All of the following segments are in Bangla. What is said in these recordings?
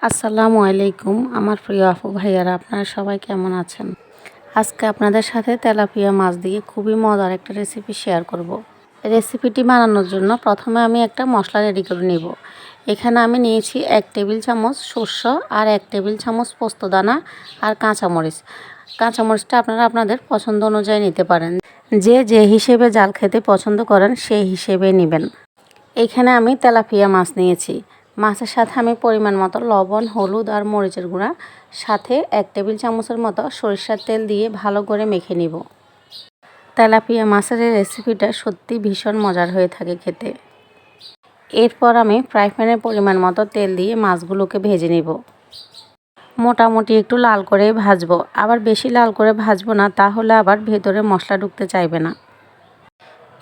আসসালামু আলাইকুম আমার প্রিয় আপু ভাইয়ারা, আপনারা সবাই কেমন আছেন? আজকে আপনাদের সাথে তেলাপিয়া মাছ দিয়ে খুবই মজার একটা রেসিপি শেয়ার করব। রেসিপিটি বানানোর জন্য প্রথমে আমি একটা মশলা রেডি করে নিব। এখানে আমি নিয়েছি 1 টেবিল চামচ সর্ষে আর 1 টেবিল চামচ পোস্তদানা আর কাঁচামরিচ। কাঁচামরিচটা আপনারা আপনাদের পছন্দ অনুযায়ী নিতে পারেন, যে হিসেবে জাল খেতে পছন্দ করেন সেই হিসেবে নেবেন। এখানে আমি তেলাপিয়া মাছ নিয়েছি। মাছের সাথে আমি পরিমাণ মতো লবণ, হলুদ আর মরিচের গুঁড়া, সাথে 1 টেবিল চামচের মতো সরিষার তেল দিয়ে ভালো করে মেখে নিব। তেলাপিয়া মাছের এই রেসিপিটা সত্যি ভীষণ মজার হয়ে থাকে খেতে। এরপর আমি ফ্রাই প্যানে পরিমাণ মতো তেল দিয়ে মাছগুলোকে ভেজে নিব। মোটামুটি একটু লাল করে ভাজবো, আবার বেশি লাল করে ভাজবো না, তাহলে আবার ভেতরে মশলা ঢুকতে চাইবে না।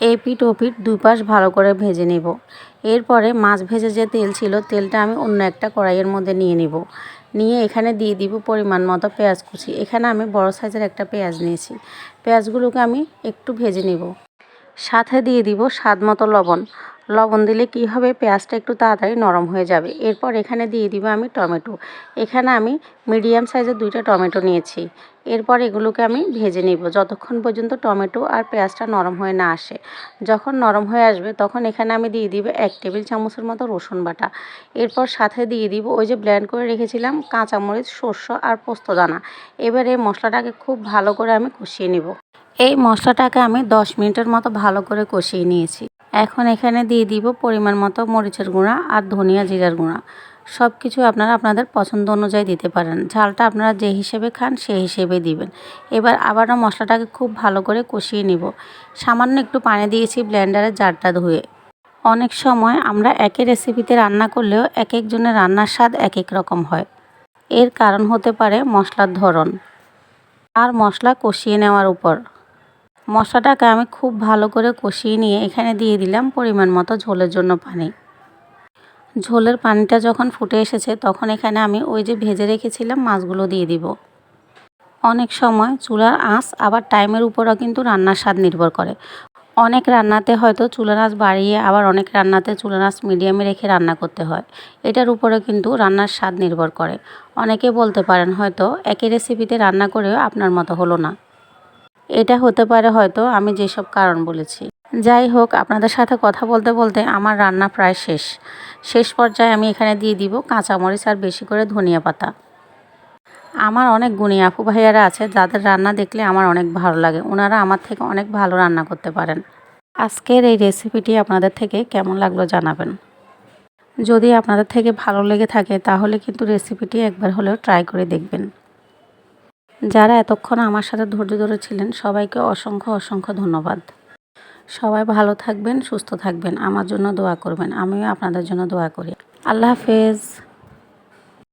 এই পিঠ ও পিঠ দুই পাশ ভালো করে ভেজে নিব। এরপরে মাছ ভেজে যে তেল ছিল, তেলটা আমি অন্য একটা কড়াইয়ের মধ্যে নিয়ে এখানে দিয়ে দিব পরিমাণ মতো পেঁয়াজ কুচি। এখানে আমি বড় সাইজের একটা পেঁয়াজ নিয়েছি। পেঁয়াজগুলোকে আমি একটু ভেজে নিব। সাথে দিয়ে দিব স্বাদ মতো লবণ। লবণ দিলে কি হবে, পেঁয়াজটা একটু তাড়াতাড়ি নরম হয়ে যাবে। এরপর এখানে দিয়ে দিব আমি টমেটো। এখানে আমি মিডিয়াম সাইজের 2টা টমেটো নিয়েছি। এরপর এগুলোকে আমি ভেজে নিব যতক্ষণ পর্যন্ত টমেটো আর পেঁয়াজটা নরম হয়ে না আসে। যখন নরম হয়ে আসবে তখন এখানে আমি দিয়ে দিব 1 টেবিল চামচের মতো রসুন বাটা। এরপর সাথে দিয়ে দিব ওই যে ব্লেন্ড করে রেখেছিলাম কাঁচামরিচ, সর্ষে আর পোস্তদানা। এবার এই মশলাটাকে খুব ভালো করে আমি কষিয়ে নিব। এই মশলাটাকে আমি 10 মিনিটের মতো ভালো করে কষিয়ে নিয়েছি। এখন এখানে দিয়ে দিব পরিমাণ মতো মরিচের গুঁড়া আর ধনিয়া জিরার গুঁড়া। সব কিছু আপনারা আপনাদের পছন্দ অনুযায়ী দিতে পারেন। ঝালটা আপনারা যে হিসেবে খান সেই হিসেবে দিবেন। এবার আবারও মশলাটাকে খুব ভালো করে কষিয়ে নিব। সামান্য একটু পানি দিয়েছি ব্লেন্ডারের জারটা ধুয়ে। অনেক সময় আমরা একই রেসিপিতে রান্না করলেও এক একজনের রান্নার স্বাদ এক এক রকম হয়। এর কারণ হতে পারে মশলার ধরন আর মশলা কষিয়ে নেওয়ার উপর। মশলাটাকে আমি খুব ভালো করে কষিয়ে নিয়ে এখানে দিয়ে দিলাম পরিমাণ মতো ঝোলের জন্য পানি। ঝোলের পানিটা যখন ফুটে এসেছে তখন এখানে আমি ওই যে ভেজে রেখেছিলাম মাছগুলো দিয়ে দিব। অনেক সময় চুলার আঁচ আবার টাইমের উপরও কিন্তু রান্নার স্বাদ নির্ভর করে। অনেক রান্নাতে হয়তো চুলার আঁচ বাড়িয়ে, আবার অনেক রান্নাতে চুলার আঁচ মিডিয়ামে রেখে রান্না করতে হয়। এটার উপরে কিন্তু রান্নার স্বাদ নির্ভর করে। অনেকে বলতে পারেন হয়তো একই রেসিপিতে রান্না করেও আপনার মতো হলো না। এটা হতে পারে হয়তো আমি যেসব কারণ বলেছি। যাই হোক, আপনাদের সাথে কথা বলতে বলতে আমার রান্না প্রায় শেষ পর্যায়ে আমি এখানে দিয়ে দিব কাঁচামরিচ আর বেশি করে ধনিয়া পাতা। আমার অনেক গুণী আপু ভাইয়ারা আছে যাদের রান্না দেখলে আমার অনেক ভালো লাগে। ওনারা আমার থেকে অনেক ভালো রান্না করতে পারেন। আজকের এই রেসিপিটি আপনাদের থেকে কেমন লাগলো জানাবেন। যদি আপনাদের থেকে ভালো লেগে থাকে তাহলে কিন্তু রেসিপিটি একবার হলেও ট্রাই করে দেখবেন। যারা এতক্ষণ আমার সাথে ধৈর্য ধরেছিলেন সবাইকে অসংখ্য ধন্যবাদ। সবাই ভালো থাকবেন, সুস্থ থাকবেন, আমার জন্য দোয়া করবেন। আমিও আপনাদের জন্য দোয়া করি। আল্লাহ হাফেজ।